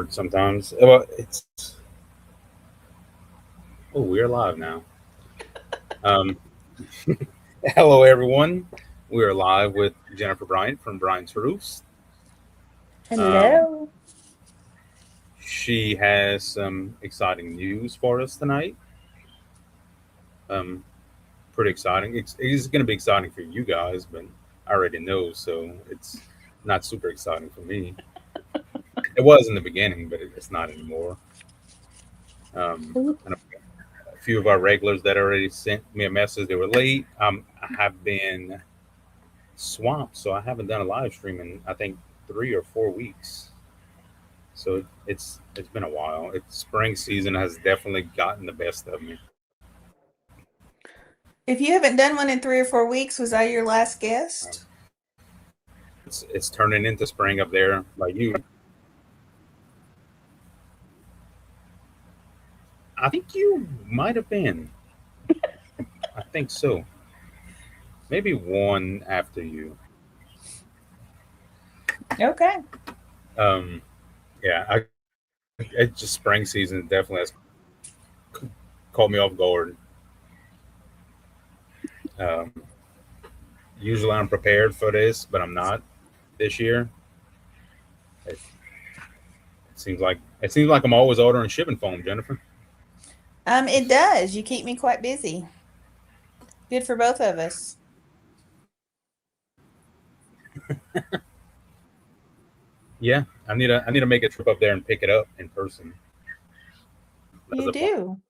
hard sometimes. Well, it's we're live now. Um, Hello, everyone. We are live with Jennifer Bryant from Bryant's Roofs. Um, Hello. she has some exciting news for us tonight. Um, Pretty exciting. It's going to be exciting for you guys, but I already know, so it's not super exciting for me. It was in the beginning, but it's not anymore. And a few of our regulars that already sent me a message. They were late. I have been swamped, so I haven't done a live stream in I think 3 or 4 weeks. So it's been a while. It's spring season has definitely gotten the best of me. If you haven't done one in 3 or 4 weeks, was I your last guest? It's turning into spring up there by you. I think you might have been. I think so. Maybe one after you. Okay. Um, yeah, it's just spring season definitely has caught me off guard. Um, Usually I'm prepared for this, but I'm not this year. It it seems like I'm always ordering shipping foam, Jennifer. It does. You keep me quite busy. Good for both of us. Yeah, I need to make a trip up there and pick it up in person. That's You the plan. do.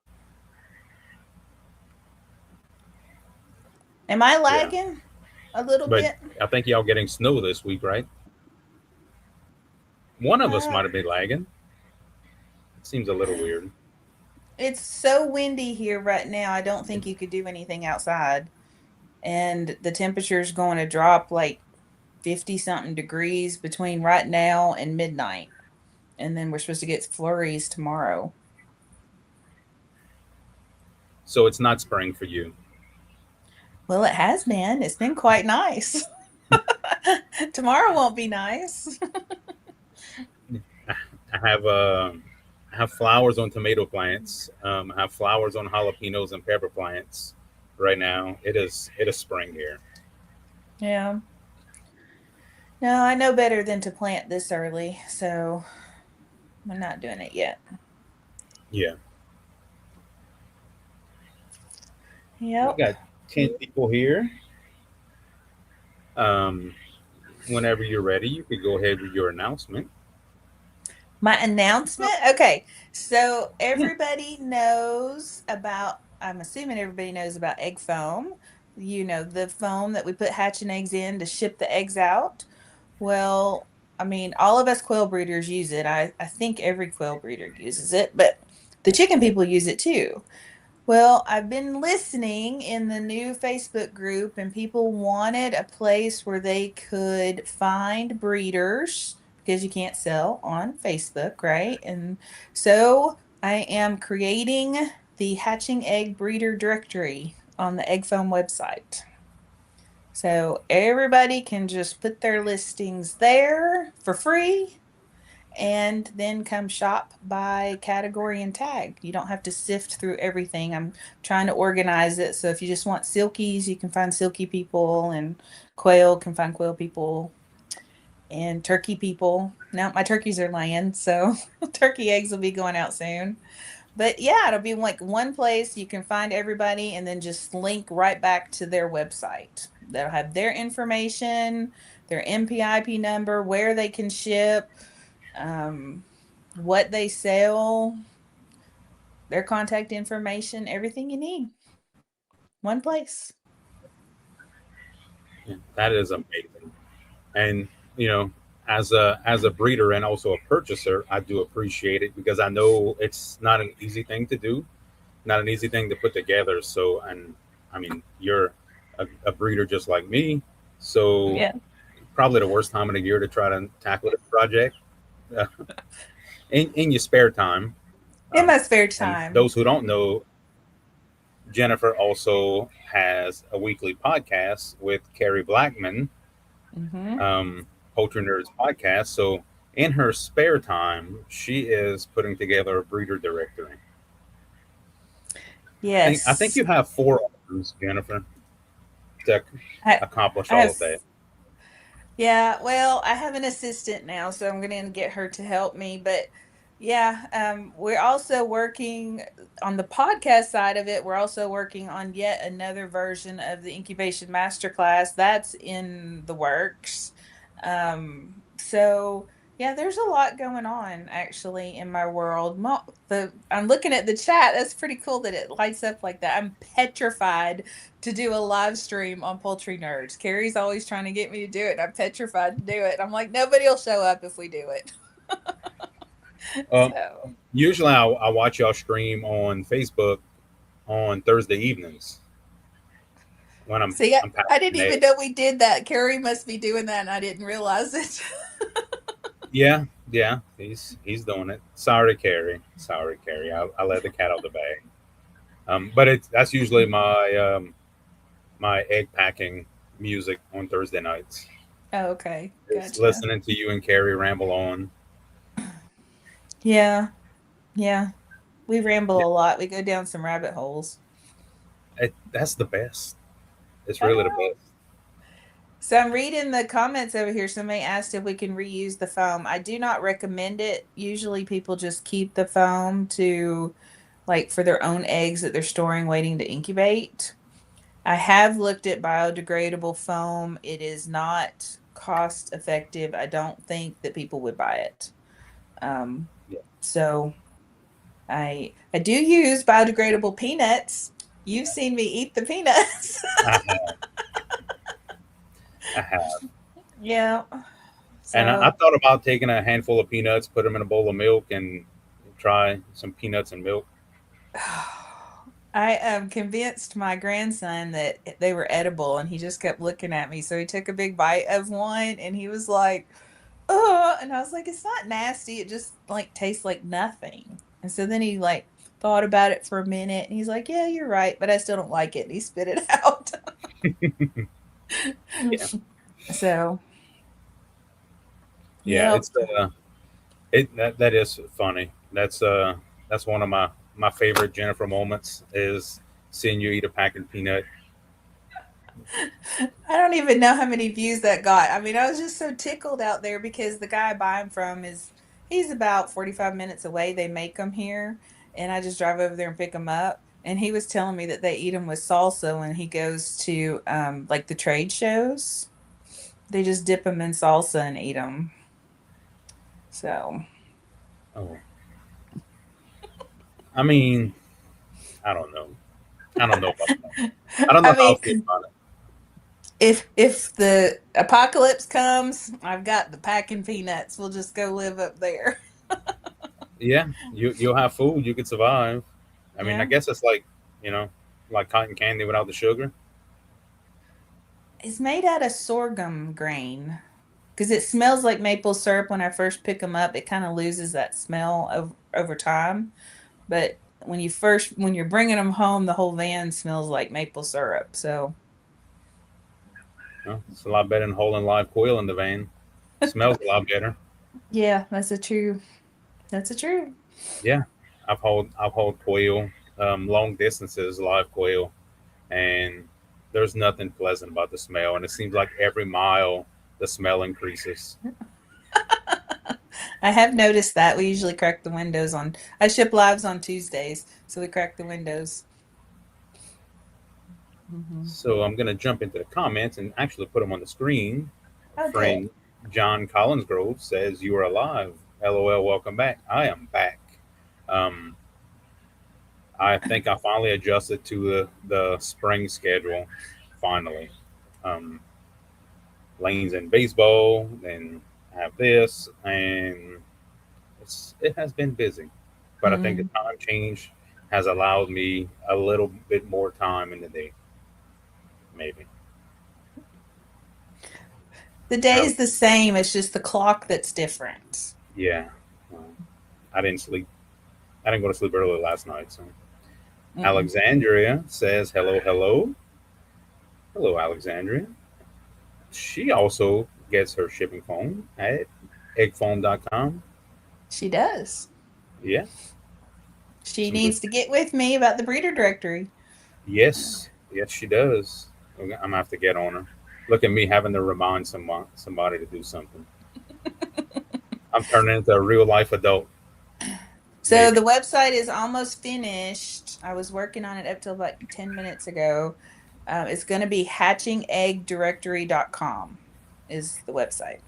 Am I Yeah, lagging a little but bit? I think y'all getting snow this week, right? One of us Uh, might have been lagging. It seems a little weird. it's so windy here right now. I don't think you could do anything outside. And the temperature's going to drop like 50 something degrees between right now and midnight. And then we're supposed to get flurries tomorrow. So it's not spring for you. Well, it has been. It's been quite nice. Tomorrow won't be nice. I have flowers on tomato plants. I have flowers on jalapenos and pepper plants. Right now, it is spring here. Yeah. No, I know better than to plant this early, so I'm not doing it yet. Yeah, we Yep. got 10 people here. Um, Whenever you're ready, you could go ahead with your announcement. My announcement? Okay. So Yeah. everybody knows about, I'm assuming everybody knows about egg foam. You know, the foam that we put hatching eggs in to ship the eggs out. Well, I mean, all of us quail breeders use it. I think every quail breeder uses it, but the chicken people use it too. Well, I've been listening in the new Facebook group, and people wanted a place where they could find breeders because you can't sell on Facebook, right? And so I am creating the hatching egg breeder directory on the Egg Foam website. So everybody can just put their listings there for free and then come shop by category and tag. You don't have to sift through everything. I'm trying to organize it. So if you just want silkies, you can find silky people, and quail can find quail people, and turkey people. Now my turkeys are laying, so turkey eggs will be going out soon. But yeah, it'll be like one place you can find everybody and then just link right back to their website. They'll have their information, their MPIP number, where they can ship, um, what they sell, their contact information, everything you need. One place. Yeah, that is amazing. And you know, as a breeder and also a purchaser, I do appreciate it because I know it's not an easy thing to do, not an easy thing to put together. So, and I mean, you're a breeder just like me, so Yeah. probably the worst time of the year to try to tackle this project uh, in your spare time. In my spare And time. those who don't know, Jennifer also has a weekly podcast with Carrie Blackman, Mm-hmm. um, Poultry Nerds podcast. So in her spare time, she is putting together a breeder directory. I think Yes. you have 4 arms, Jennifer, to I accomplish I all have of that. Yeah, well, I have an assistant now, so I'm going to get her to help me. But yeah, we're also working on the podcast side of it. We're also working on yet another version of the incubation masterclass that's in the works. So yeah, there's a lot going on actually in my world. I'm looking at the chat. That's pretty cool that it lights up like that. I'm petrified to do a live stream on Poultry Nerds. Carrie's always trying to get me to do it, and I'm petrified to do it. I'm like, nobody will show up if we do it. Um, So, Usually, I watch y'all stream on Facebook on Thursday evenings when see, I'm I packing didn't even eggs. know we did that. Carrie must be doing that, and I didn't realize it. Yeah, yeah, he's doing it. Sorry, Carrie. Sorry, Carrie. I let the cat out of the bag. But that's usually my egg packing music on Thursday nights. Oh, okay, It's gotcha. listening to you and Carrie ramble on. Yeah, yeah. We ramble Yeah, a lot. We go down some rabbit holes. that's the best. It's I really the know. best. So I'm reading the comments over here. Somebody asked if we can reuse the foam. I do not recommend it. Usually people just keep the foam to like for their own eggs that they're storing waiting to incubate. I have looked at biodegradable foam. It is not cost effective. I don't think that people would buy it. Um, Yeah, so I do use biodegradable peanuts. You've seen me eat the peanuts. I have, I have. Yeah. And So I thought about taking a handful of peanuts, put them in a bowl of milk, and try some peanuts and milk. I convinced my grandson that they were edible and he just kept looking at me. So he took a big bite of one and he was like, oh, and I was like, it's not nasty. It just like tastes like nothing. And so then he like thought about it for a minute and he's like, yeah, you're right, but I still don't like it. And he spit it out. Yeah, So, yeah. yep. That is funny. That's one of my favorite Jennifer moments is seeing you eat a pack of peanut. I don't even know how many views that got. I mean, I was just so tickled out there because the guy I buy them from he's about 45 minutes away. They make them here, and I just drive over there and pick them up. And he was telling me that they eat them with salsa when he goes to like the trade shows. They just dip them in salsa and eat them. So, Oh, I mean, I don't know. I don't know about that. I don't know I how I mean, feel about it. if the apocalypse comes, I've got the packing peanuts. We'll just go live up there. Yeah, you'll have food. You could survive. I mean, I Yeah. guess it's you know, like cotton candy without the sugar. It's made out of sorghum grain because it smells like maple syrup when I first pick them up. It kind of loses that smell over time. But when you're bringing them home, the whole van smells like maple syrup. So, Well, it's a lot better than holding live quail in the van. Smells a lot better. yeah, that's a true. Yeah, I've hauled quail long distances, live quail, and there's nothing pleasant about the smell. And it seems like every mile the smell increases. I have noticed that we usually crack the windows on. I ship lives on Tuesdays, so we crack the windows. Hmm. So I'm gonna jump into the comments and actually put them on the screen. Oh, good. Friend John Collinsgrove says you are alive. LOL. Welcome back. I am back. Um, I think I finally adjusted to the spring schedule. Finally, um, Lane's in baseball, and I have this, and it has been busy. But I think the Mm. time change has allowed me a little bit more time in the day, maybe. The day Um, is the same. It's just the clock that's different. yeah, uh, I didn't sleep. I didn't go to sleep early last night. So Mm-mm. Alexandria says hello, hello, hello, Alexandria. She also gets her shipping phone at eggfoam.com. She does. Yeah, She some good. needs to get with me about the breeder directory. Yes, yes, she does. I'm gonna have to get on her. Look at me having to remind somebody to do something. I'm turning into a real life adult, So maybe. the website is almost finished. I was working on it up till like 10 minutes ago. It's going to be hatchingeggdirectory.com is the website.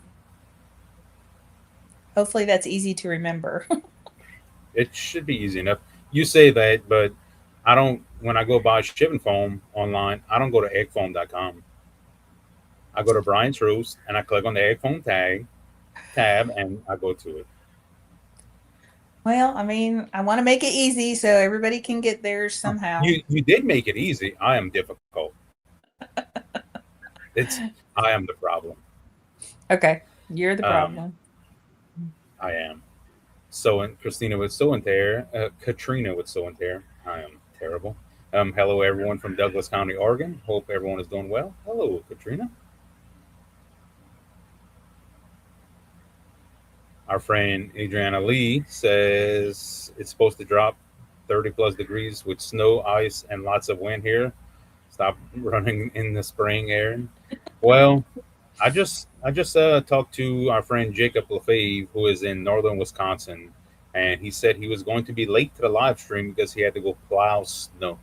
Hopefully that's easy to remember. It should be easy enough. You say that, but I don't. When I go buy shipping foam online, I don't go to eggfoam.com. I go to Brian's Roost and I click on the egg foam tab and I go to it. Well, I mean, I want to make it easy so everybody can get there somehow. You did make it easy. I am difficult. It's I am the problem. Okay, you're the Um, problem. I am. So and Christina with so and there, Katrina with so and there. I am terrible. Hello everyone from Douglas County, Oregon. Hope everyone is doing well. Hello, Katrina. Our friend Adriana Lee says it's supposed to drop 30 plus degrees with snow, ice, and lots of wind here. Stop running in the spring, Aaron. Well, I just talked to our friend Jacob Lefebvre, who is in northern Wisconsin, and he said he was going to be late to the live stream because he had to go plow snow.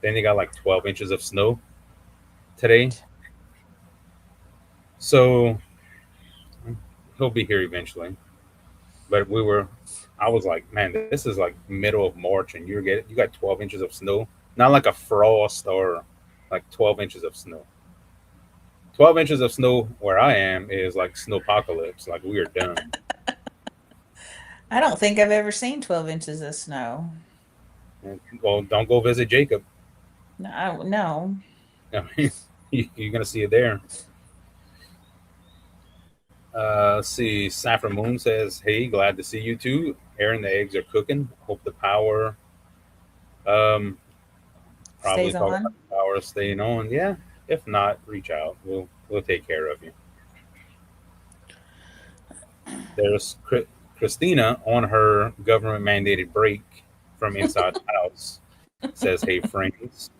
Then he got like 12 inches of snow today, so he'll be here eventually. But I was like, man, this is like middle of March, and you got 12 inches of snow, not like a frost or like 12 inches of snow. 12 inches of snow where I am is like snowpocalypse. Like we are done. I don't think I've ever seen 12 inches of snow. Well, don't go visit Jacob. No, no. I mean, you're gonna see it there. Let's see. Saffron Moon says, "Hey, glad to see you too. Aaron, the eggs are cooking. Hope the power, um, probably Stays talking about on. the power staying on. Yeah. If not, reach out. We'll take care of you." There's Christina on her government mandated break from inside the house. Says, "Hey, friends."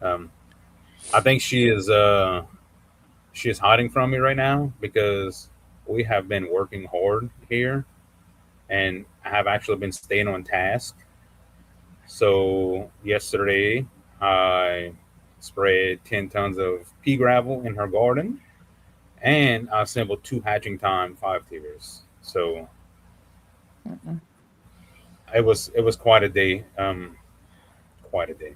Um, I think she is hiding from me right now because we have been working hard here and I have actually been staying on task. So yesterday I sprayed 10 tons of pea gravel in her garden and I assembled two hatching time 5 tiers. So Mm-mm. it was quite a day. Quite a day.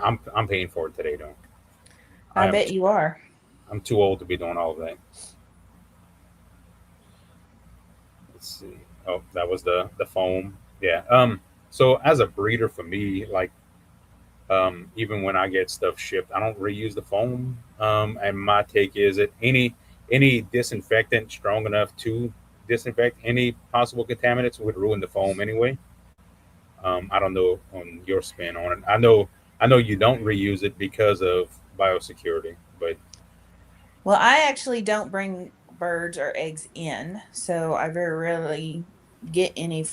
I'm paying for it today though. I bet you are. I'm too old to be doing all of that. Let's see. Oh, that was the foam. Yeah. So as a breeder for me, like even when I get stuff shipped, I don't reuse the foam. And my take is that any disinfectant strong enough to disinfect any possible contaminants would ruin the foam anyway. I don't know on your spin on it. I know you don't reuse it because of biosecurity, but Well, I actually don't bring birds or eggs in, so I very rarely get any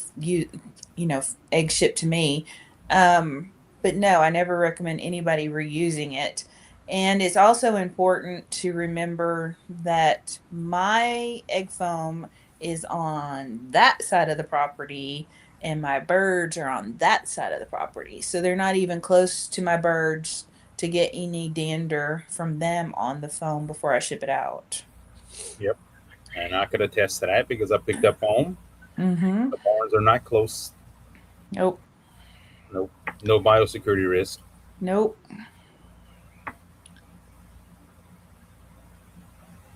eggs shipped to me. Um, but no, I never recommend anybody reusing it. And it's also important to remember that my egg foam is on that side of the property and my birds are on that side of the property. So they're not even close to my birds to get any dander from them on the foam before I ship it out. yep. And I could attest to that because I picked up foam. Mm-hmm. The barns are not close. Nope. No, no biosecurity risk. Nope.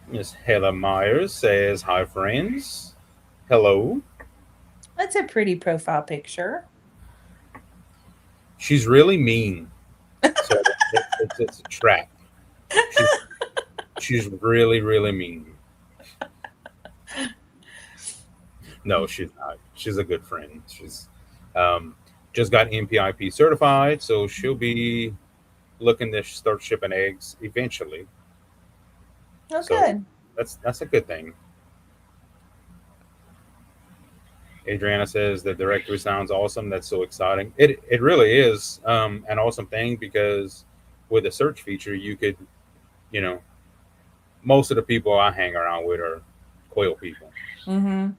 Miss Heather Myers says, "Hi, friends. Hello." That's a pretty profile picture. She's really mean, so it's a trap. She's she's really really mean. No, she's not. She's a good friend. She's um, just got NPIP certified, so she'll be looking to start shipping eggs eventually. Oh, So good. That's a good thing. Adriana says the directory sounds awesome. That's so exciting. It really is an awesome thing because with the search feature, you could, you know, most of the people I hang around with are quail people, Mm-hmm.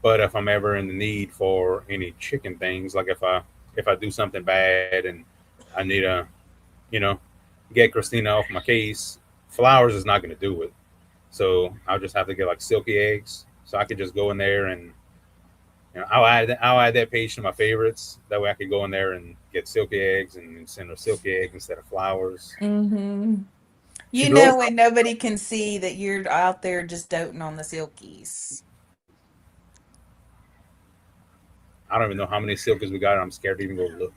But if I'm ever in the need for any chicken things, like if I do something bad and I need to, you know, get Christina off my case, flowers is not going to do it. So I'll just have to get like silky eggs. So I could just go in there and I'll add that page to my favorites. That way I could go in there and get silky eggs and send her silky eggs instead of flowers. Mm-hmm. She You grows. know when nobody can see that you're out there just doting on the silkies. I don't even know how many silkies we got. I'm scared to even go look.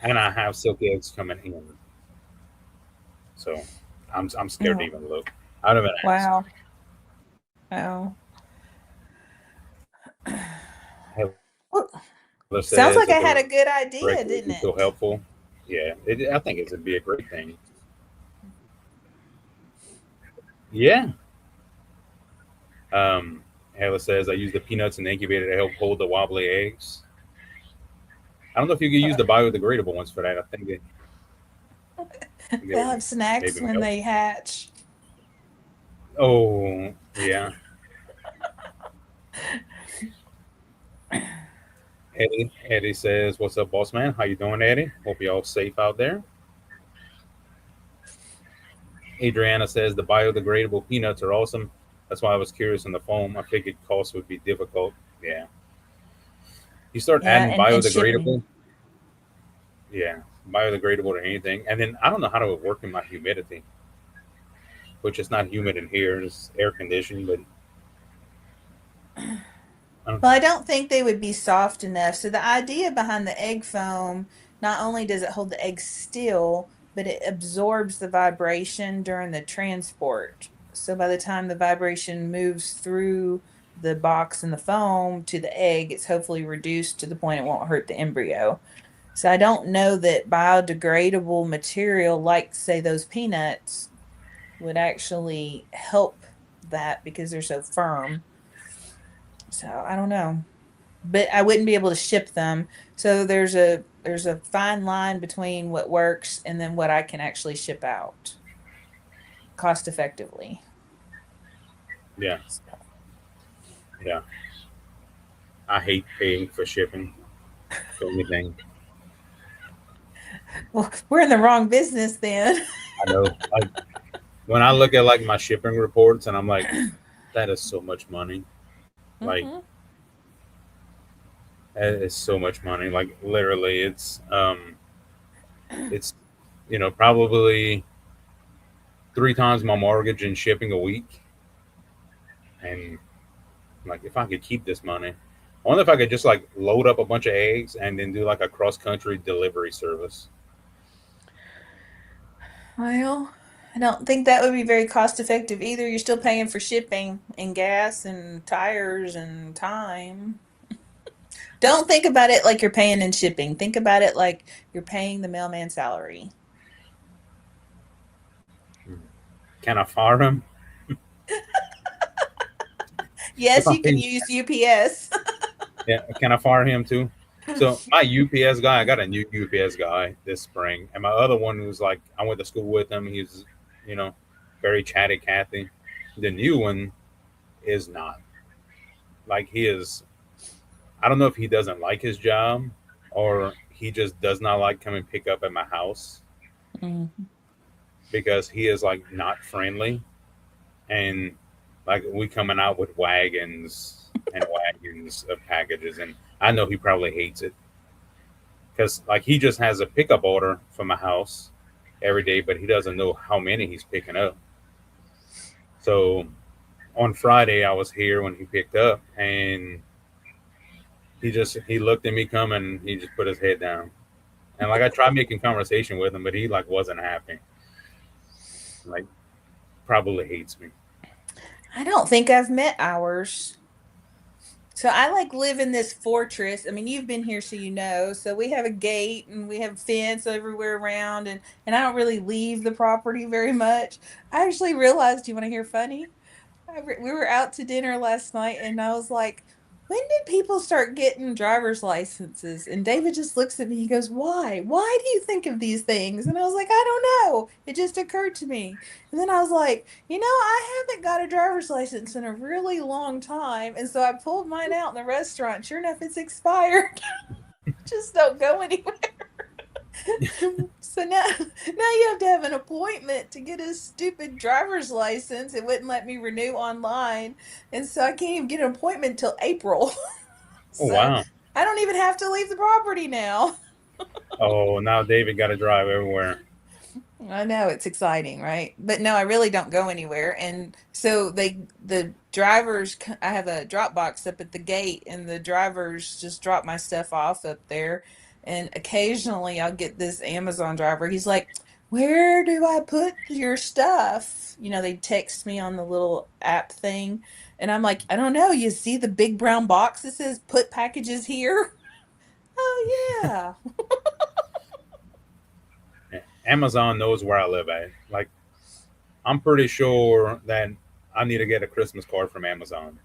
And I have silky eggs coming in, so I'm scared to Oh, even look. I don't even ask. wow. Wow. Well, Heather says sounds that like the I had a good director would be idea, so didn't helpful. it? Yeah, I think it would be a great thing. Yeah. Um, Heather says I use the peanuts in the incubator to help hold the wobbly eggs. I don't know if you could use the biodegradable ones for that. I think they They'll would have snacks maybe when help. they hatch. Oh, yeah. Eddie says, "What's up, boss man? How you doing, Eddie? Hope y'all safe out there." Adriana says the biodegradable peanuts are awesome. That's why I was curious on the foam. I figured cost would be difficult. Yeah, you start Yeah, adding and shipping. biodegradable. Yeah, biodegradable to anything, and then I don't know how to work in my humidity, which is not humid in here. It's air conditioned, but I don't, Well, I don't think they would be soft enough. So the idea behind the egg foam, not only does it hold the egg still, but it absorbs the vibration during the transport. So by the time the vibration moves through the box and the foam to the egg, it's hopefully reduced to the point it won't hurt the embryo. So I don't know that biodegradable material like say those peanuts would actually help that because they're so firm. So I don't know. But I wouldn't be able to ship them. So there's a fine line between what works and then what I can actually ship out cost effectively. yeah, So, yeah. I hate paying for shipping for anything. well, we're in the wrong business then. I know. Like when I look at like my shipping reports, and I'm like, that is so much money. Like Hmm. that is so much money. Like literally, it's probably three times my mortgage in shipping a week. And like, if I could keep this money, I wonder if I could just like load up a bunch of eggs and then do like a cross country delivery service. Well, I don't think that would be very cost effective either. You're still paying for shipping and gas and tires and time. Don't think about it like you're paying in shipping. Think about it like you're paying the mailman salary. Can I fire him? If Yes, I you can pay, use UPS. yeah, can I fire him too? So my UPS guy, I got a new UPS guy this spring, and my other one was like I went to school with him. He's, you know, very chatty Cathy. The new one is not like he is. I don't know if he doesn't like his job or he just does not like coming pick up at my house Mm. because he is like not friendly and like we coming out with wagons and wagons of packages and I know he probably hates it because like he just has a pickup order for my house every day, but he doesn't know how many he's picking up. So on Friday I was here when he picked up and he looked at me coming, he just put his head down. And like I tried making conversation with him, but he like wasn't happy. Like probably hates me. I don't think I've met ours. So I like live in this fortress. I mean, you've been here, so you know. So we have a gate and we have fence everywhere around, and I don't really leave the property very much. I actually realized. Do you want to hear funny? We were out to dinner last night, and I was like, "When did people start getting driver's licenses?" And David just looks at me. He goes, "Why? Why do you think of these things?" And I was like, "I don't know. It just occurred to me." And then I was like, I haven't got a driver's license in a really long time. And so I pulled mine out in the restaurant. Sure enough, it's expired. Just don't go anywhere. So now you have to have an appointment to get a stupid driver's license. It wouldn't let me renew online. And so I can't even get an appointment till April. Oh So wow. I don't even have to leave the property now. Oh, now David got to drive everywhere. I know it's exciting, right? But no, I really don't go anywhere. And so the drivers, I have a drop box up at the gate, and the drivers just drop my stuff off up there. And occasionally I'll get this Amazon driver. He's like, "Where do I put your stuff?" They text me on the little app thing. And I'm like, "I don't know. You see the big brown box that says put packages here?" Oh, yeah. Amazon knows where I live at. Like, I'm pretty sure that I need to get a Christmas card from Amazon.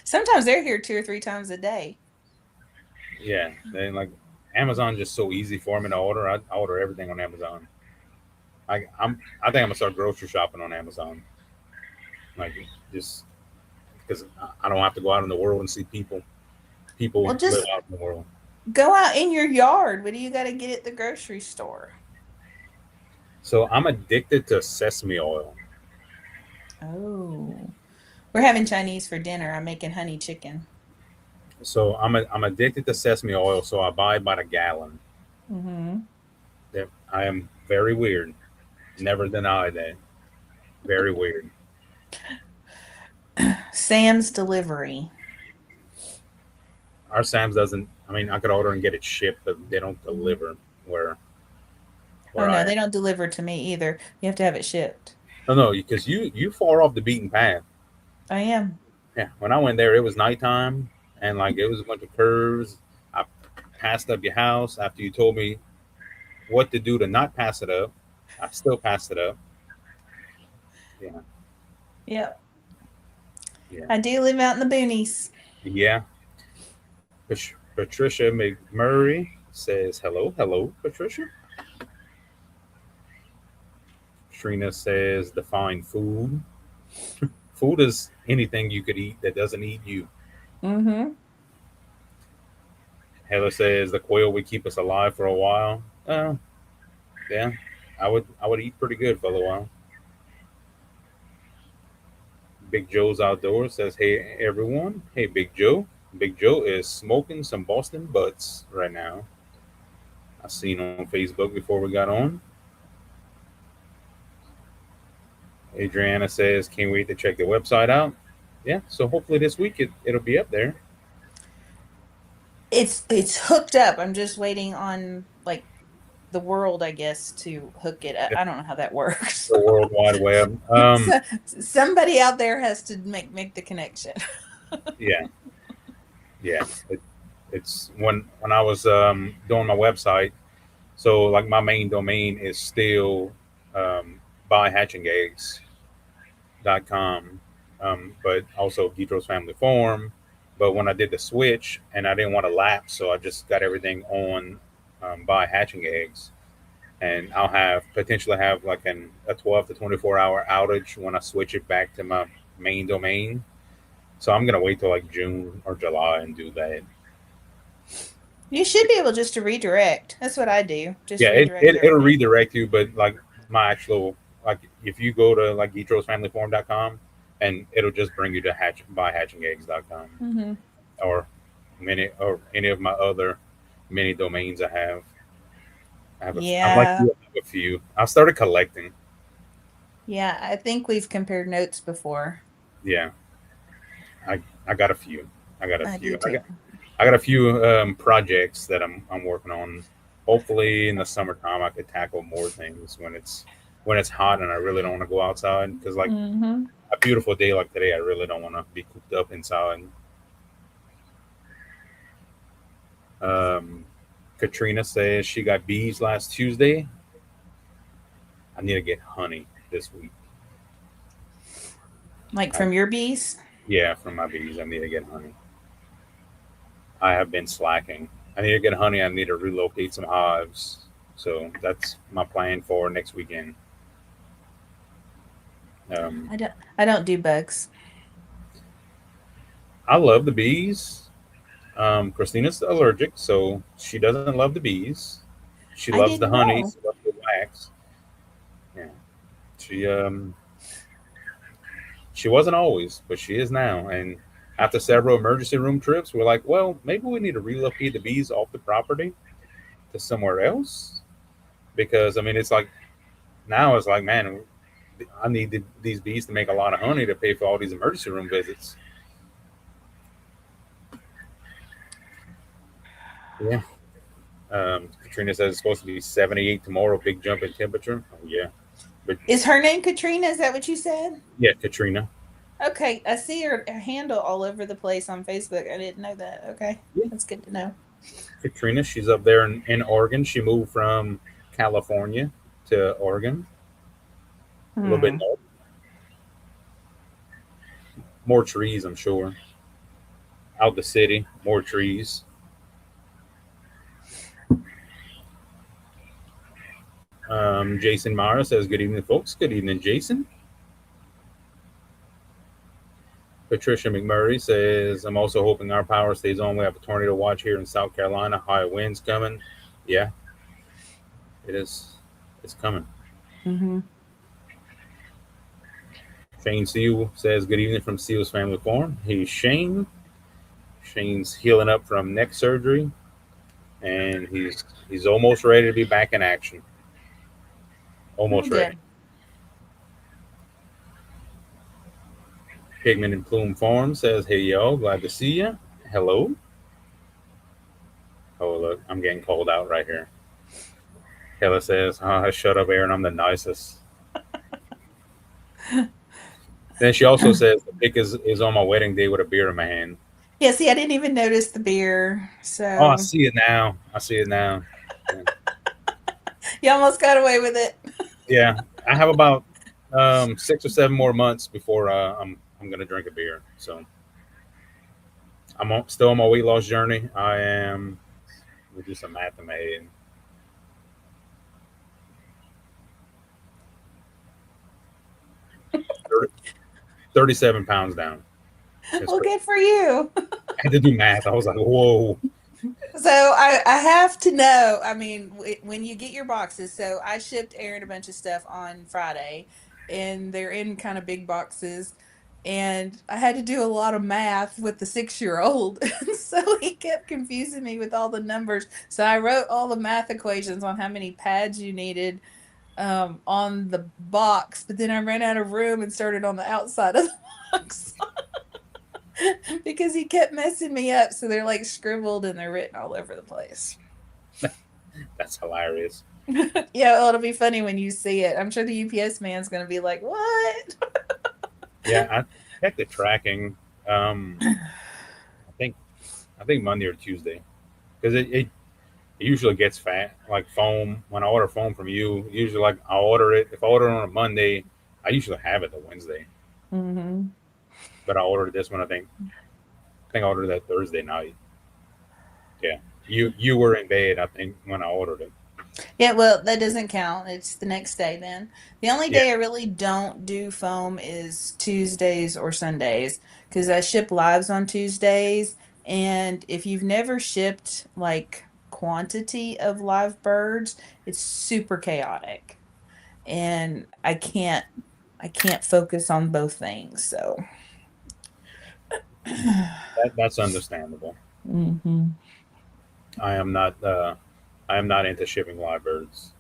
Sometimes they're here 2 or 3 times a day. Yeah, they like Amazon just so easy for me to order. I order everything on Amazon. I think I'm gonna start grocery shopping on Amazon. Like just because I don't have to go out in the world and see people Well, live just out in the world. go out in your yard. What do you got to get at the grocery store? So I'm addicted to sesame oil. Oh, we're having Chinese for dinner. I'm making honey chicken. So I'm addicted to sesame oil. So I buy by the gallon. Hmm. I am very weird. Never deny that. Very weird. Sam's Delivery. Our Sam's doesn't. I mean, I could order and get it shipped, but they don't deliver where Oh where no, I am. they don't deliver to me either. You have to have it shipped. No, no, because you far off the beaten path. I am. Yeah, when I went there, it was nighttime, and like it was a bunch of curves. I passed up your house after you told me what to do to not pass it up. I still passed it up. Yeah, Yep. yeah, I do live out in the boonies. yeah. Patricia McMurray says hello, hello, Patricia. Trina says define food. Food is anything you could eat that doesn't eat you. Mm-hmm. Heather says the quail would keep us alive for a while. Yeah, I would eat pretty good for a little while. Big Joe's Outdoors says, "Hey everyone, hey Big Joe." Big Joe is smoking some Boston butts right now. I seen on Facebook before we got on. Adriana says, "Can't wait to check the website out." Yeah, so hopefully this week it'll be up there. It's hooked up. I'm just waiting on like the world, I guess, to hook it up. The I don't know how that works. World Wide Web. So, somebody out there has to make the connection. Yeah, yeah. It's when I was doing my website. So like my main domain is still buyhatchingeggs.com, but also Guitro's Family Farm. But when I did the switch and I didn't want to lapse, so I just got everything on Buy Hatching Eggs, and I'll have potentially have like a 12 to 24 hour outage when I switch it back to my main domain. So I'm gonna wait till like June or July and do that. You should be able just to redirect. That's what I do. Just Yeah, redirect it'll everything. redirect you, but like my actual like if you go to like geetrosfamilyfarm.com and it'll just bring you to buyhatchingeggs.com Hmm. or any of my other mini domains I have. I'm like Yeah. you, I have a few. I started collecting. Yeah. I think we've compared notes before. Yeah, I got a few. I got a I do few. too. I got a few projects that I'm working on. Hopefully in the summertime I could tackle more things when it's hot and I really don't want to go outside because like Hmm. a beautiful day like today, I really don't want to be cooped up inside. Um, Katrina says she got bees last Tuesday. I need to get honey this week. Like I, from your bees? yeah, from my bees, I need to get honey. I have been slacking. I need to get honey. I need to relocate some hives. So that's my plan for next weekend. Um, I don't do bugs. I love the bees. Christina's allergic, so she doesn't love the bees. She I loves the didn't honey. know. She loves the wax. Yeah, she she wasn't always, but she is now. And after several emergency room trips, we're like, well, maybe we need to relocate the bees off the property to somewhere else because I mean, it's like now it's like, man, I need these bees to make a lot of honey to pay for all these emergency room visits. Yeah. Katrina says it's supposed to be 78 tomorrow. Big jump in temperature. Oh, yeah, but Is her name Katrina? Is that what you said? yeah, Katrina. Okay, I see her handle all over the place on Facebook. I didn't know that. Okay, Yeah, that's good to know. Katrina. She's up there in Oregon. She moved from California to Oregon, a little bit Hmm. north. More trees, I'm sure. Out the city, more trees. Jason Mara says, "Good evening, folks. Good evening, Jason." Patricia McMurray says, "I'm also hoping our power stays on. We have a tornado watch here in South Carolina. High winds coming. Yeah, it is. It's coming." Hmm. Shane Seal says, "Good evening from Seal's Family Farm." He's Shane. Shane's healing up from neck surgery, and he's almost ready to be back in action. Well, Almost ready. good. Pigment and Plume Farm says, "Hey y'all, glad to see you. Hello." Oh look, I'm getting called out right here. Kayla says, "Shut up, Aaron. I'm the nicest." Then she also says, "The pic is on my wedding day with a beer in my hand." Yeah, see, I didn't even notice the beer. Oh, I So see it now. I see it now. Yeah. you almost got away with it. Yeah, I have about 6 or 7 more months before I'm gonna drink a beer. So still on my weight loss journey. I am. Let me do some math in my head. 30, 37 pounds down. It's Well, crazy. good for you. I had to do math. I was like, whoa. So I have to know. I mean, when you get your boxes, so I shipped Aaron a bunch of stuff on Friday, and they're in kind of big boxes, and I had to do a lot of math with the 6-year-old, so he kept confusing me with all the numbers. So I wrote all the math equations on how many pads you needed on the box, but then I ran out of room and started on the outside of the box. Because he kept messing me up. So they're like scribbled and they're written all over the place. That's hilarious. Yeah, well, it'll be funny when you see it. I'm sure the UPS man's going to be like, what? Yeah, I checked the tracking. I think Monday or Tuesday because it usually gets fat like foam. When I order foam from you, usually like I order it. If I order it on a Monday, I usually have it the Wednesday. Mm-hmm. But I ordered this one. I think I ordered that Thursday night. Yeah, you were in bed. I think when I ordered it. Yeah, well, that doesn't count. It's the next day then. The only Yeah, day I really don't do foam is Tuesdays or Sundays because I ship lives on Tuesdays. And if you've never shipped like quantity of live birds, it's super chaotic. And I can't focus on both things. So that's understandable. hmm. I am not. I am not into shipping live birds.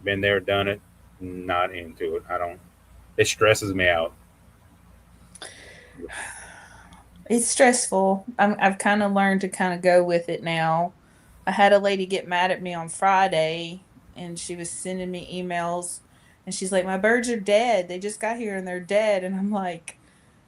Been there, done it. Not into it. I don't. It stresses me out. It's stressful. I've kind of learned to kind of go with it now. I had a lady get mad at me on Friday and she was sending me emails. And she's like, my birds are dead. They just got here and they're dead. And I'm like,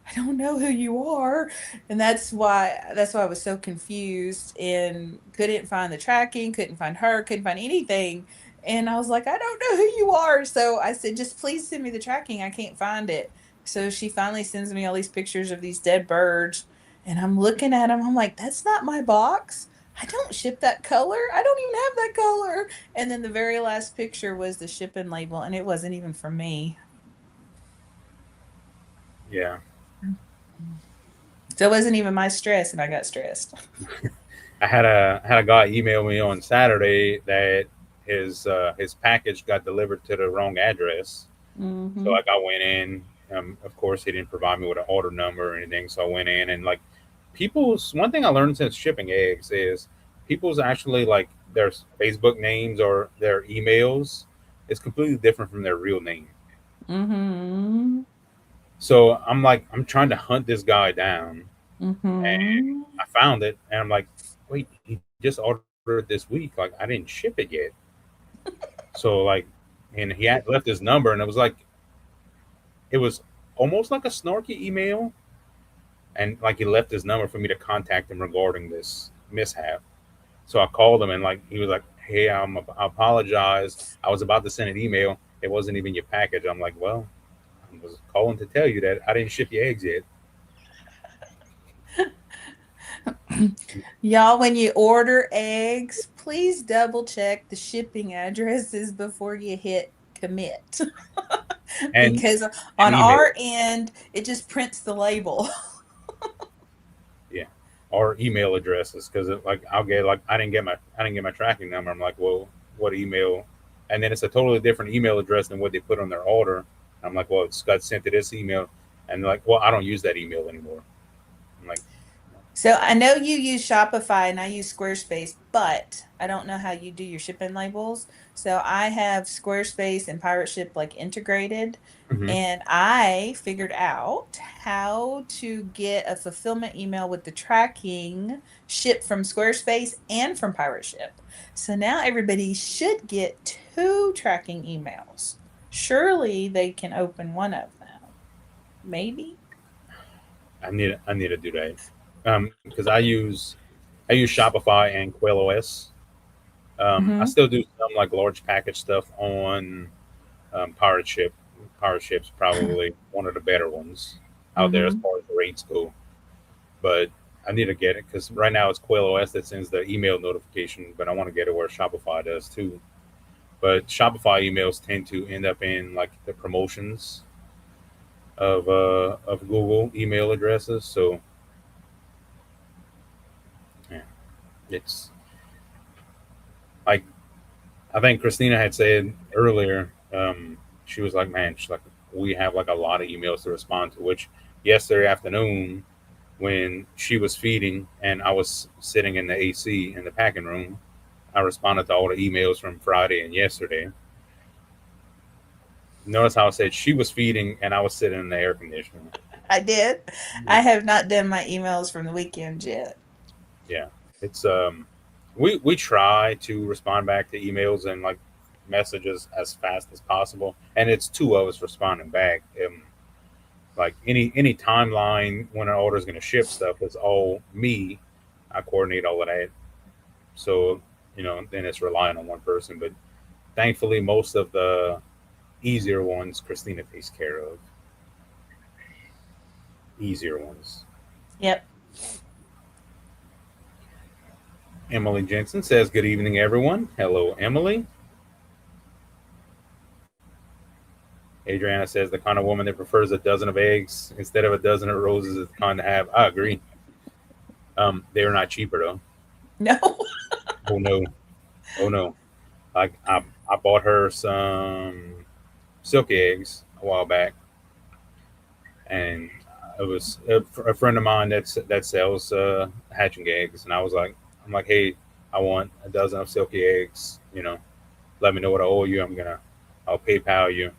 I don't know who you are. And that's why I was so confused and couldn't find the tracking, couldn't find her, couldn't find anything. And I was like, I don't know who you are. So I said, just please send me the tracking. I can't find it. So she finally sends me all these pictures of these dead birds. And I'm looking at them. I'm like, that's not my box. I don't ship that color. I don't even have that color. And then the very last picture was the shipping label, and it wasn't even for me. Yeah. So it wasn't even my stress, and I got stressed. I had a guy email me on Saturday that his package got delivered to the wrong address. So Mm-hmm. like I went in. Of course, he didn't provide me with an order number or anything. So I went in and like people's one thing I learned since shipping eggs is people's actually like their Facebook names or their emails is completely different from their real name. Mm-hmm. So I'm like I'm trying to hunt this guy down, and Mm-hmm. I found it, and I'm like, wait, he just ordered it this week. Like I didn't ship it yet. So like, and he had left his number, and it was almost like a snarky email, and like he left his number for me to contact him regarding this mishap. So I called him, and like he was like, "Hey, I apologize. I was about to send an email. It wasn't even your package." I'm like, "Well, I was calling to tell you that I didn't ship your eggs yet." Y'all, when you order eggs, please double check the shipping addresses before you hit commit. And Because and on email, our end, it just prints the label. yeah, or email addresses because like I'll get like I didn't get my tracking number. I'm like, well, what email? And then it's a totally different email address than what they put on their order. I'm like, well, it's got sent to this email, and they're like, well, I don't use that email anymore. I'm like, So I know you use Shopify and I use Squarespace, but I don't know how you do your shipping labels. So I have Squarespace and Pirate Ship like integrated, mm-hmm. and I figured out how to get a fulfillment email with the tracking shipped from Squarespace and from Pirate Ship. So now everybody should get two tracking emails. Surely they can open one of them. Maybe. I need to do that because I use Shopify and Quail OS. I Mm-hmm. still do some like large package stuff on Pirate Ship. Pirate Ship's probably one of the better ones out there as Mm-hmm. far as the rates go. But I need to get it because right now it's Quail OS that sends the email notification, but I want to get it where Shopify does too. But Shopify emails tend to end up in like the promotions of Google email addresses. So yeah, it's like I think Christina had said earlier. She was like, "Man, she's like, we have like a lot of emails to respond to." Which yesterday afternoon, when she was feeding and I was sitting in the AC in the packing room, I responded to all the emails from Friday and yesterday. Notice how I said she was feeding and I was sitting in the air conditioner. I did. I have not done my emails from the weekend yet. Yeah, it's we try to respond back to emails and like messages as fast as possible, and it's two of us responding back. Like any timeline when an order is going to ship stuff is all me. I coordinate all of that, so then it's relying on one person. But thankfully, most of the easier ones Christina takes care of. Easier ones. Yep. Emily Jensen says, "Good evening, everyone." Hello, Emily. Adriana says, "The kind of woman that prefers a dozen of eggs instead of a dozen of roses is the kind to have." I agree. They are not cheaper though. No. Oh no. Oh no. Like I bought her some silky eggs a while back, and it was a friend of mine that sells hatching eggs, and I'm like, hey, I want a dozen of silky eggs. Let me know what I owe you. I'll PayPal you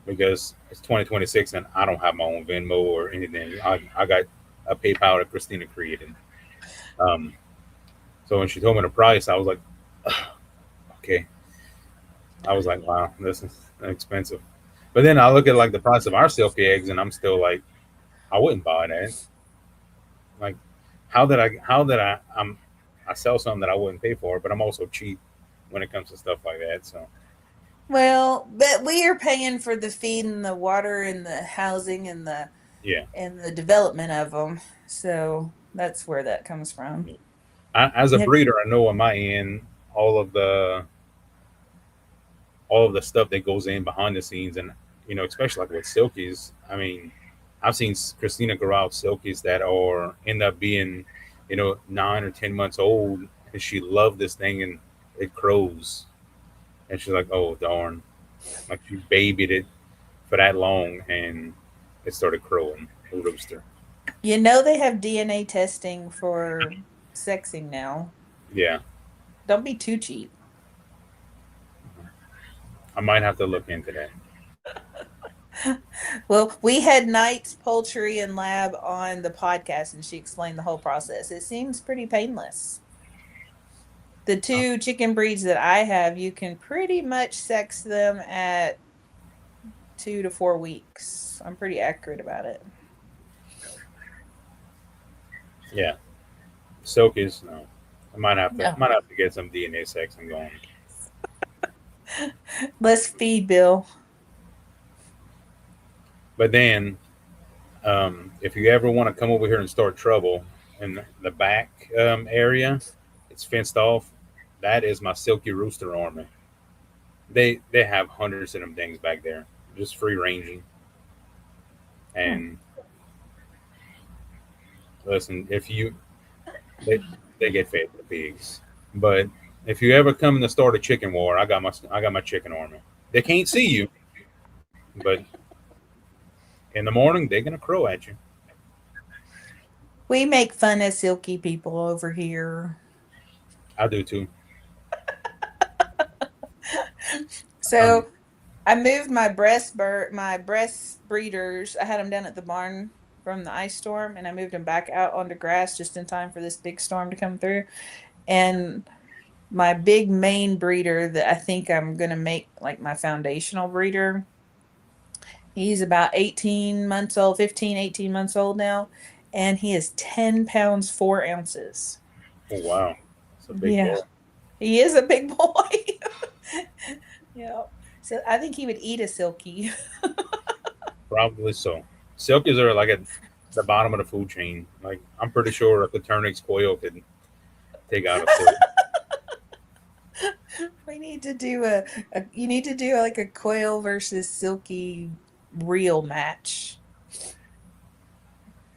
because it's 2026 and I don't have my own Venmo or anything. I got a PayPal that Christina created. Um, so when she told me the price, I was like, okay. I was like, wow, this is. expensive. But then I look at like the price of our silky eggs, and I'm still like, I wouldn't buy that. Like, I sell something that I wouldn't pay for, but I'm also cheap when it comes to stuff like that. So Well, but we are paying for the feed and the water and the housing yeah, and the development of them. So that's where that comes from. as a Yep. breeder, I know on my end all of the all of the stuff that goes in behind the scenes, and especially like with silkies. I mean, I've seen Christina grow out silkies that are end up being 9 or 10 months old, and she loved this thing, and it crows, and she's like, oh darn, like she babied it for that long, and it started crowing a rooster. You know they have DNA testing for sexing now. Yeah, Don't be too cheap. I might have to look into that. Well, we had Knight's Poultry and Lab on the podcast and she explained the whole process. It seems pretty painless. The Oh, two chicken breeds that I have, you can pretty much sex them at 2 to 4 weeks. I'm pretty accurate about it. yeah, silkies. No, Yeah. might have to get some DNA sexing going. Let's feed Bill. But then, if you ever want to come over here and start trouble in the back area, it's fenced off. That is my silky rooster army. They have hundreds of them things back there, just free ranging. Hmm. And listen, if you they, they get fed to the pigs, but if you ever come to start a chicken war, I got my chicken army. They can't see you, but in the morning they're gonna crow at you. We make fun of silky people over here. I do too. Um, So I moved my breast breeders. I had them down at the barn from the ice storm, and I moved them back out onto grass just in time for this big storm to come through. And my big main breeder that I think I'm gonna make like my foundational breeder. He's about 18 months old, 15, 18 months old now, and he is 10 pounds 4 ounces. oh wow, it's a big Yeah, boy. he is a big boy. Yeah. So I think he would eat a silky. Probably so. Silkies are like at the bottom of the food chain. Like I'm pretty sure a Coturnix quail could take out a silk. We need to do a you need to do like a quail versus silky real match.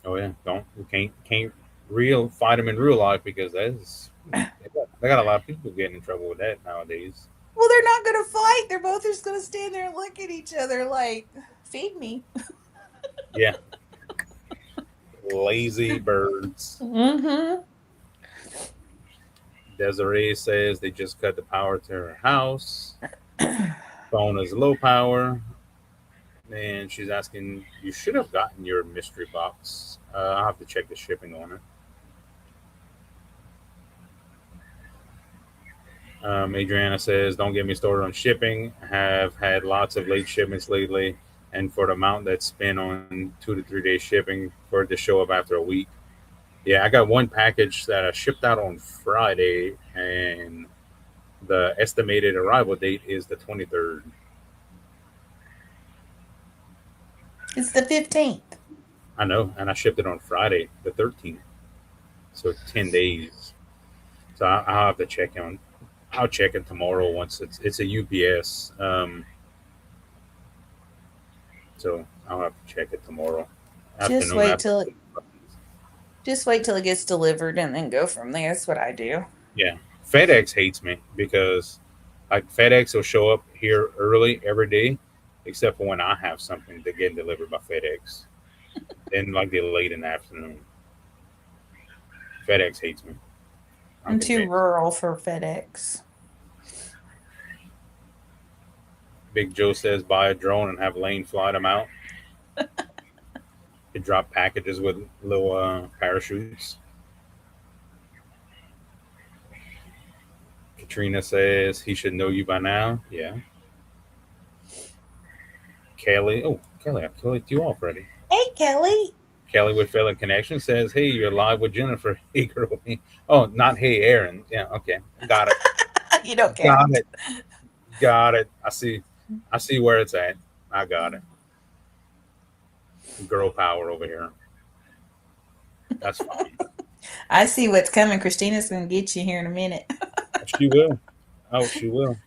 Oh yeah, don't we can't real fight them in real life because they got a lot of people getting in trouble with that nowadays. Well, they're not gonna fight. They're both just gonna stand there and look at each other like, feed me. Yeah, lazy birds. Mm-hmm. Desiree says they just cut the power to her house. Phone is low power, and she's asking you should have gotten your mystery box. I'll have to check the shipping on it. Adriana says, "Don't get me started on shipping. Have had lots of late shipments lately, and for the amount that's spent on 2 to 3 days shipping for it to show up after a week. Yeah, I got one package that I shipped out on Friday, and the estimated arrival date is the 23rd. It's the 15th. I know, and I shipped it on Friday, the 13th. So 10 days. So I'll have to check on. I'll check it tomorrow once it's a UPS. So I'll have to check it tomorrow Just afternoon wait after. till it just wait till it gets delivered and then go from there. That's what I do. Yeah, FedEx hates me because like FedEx will show up here early every day, except for when I have something to get delivered by FedEx. Then like they're late in the afternoon. FedEx hates me. I'm I'm too convinced. rural for FedEx. Big Joe says buy a drone and have Lane fly them out. They drop packages with little parachutes. Katrina says he should know you by now. Yeah. Kelly. Oh, Kelly, I clicked you off already. Hey, Kelly. Kelly with Fellow Connection says, "Hey, you're live with Jennifer." Hey, girl. Oh, not hey, Aaron. Yeah, okay, got it, You don't got count. it, got it. I see where it's at. I got it. Girl power over here. That's fine. I see what's coming. Christina's going to get you here in a minute. She will. Oh, she will.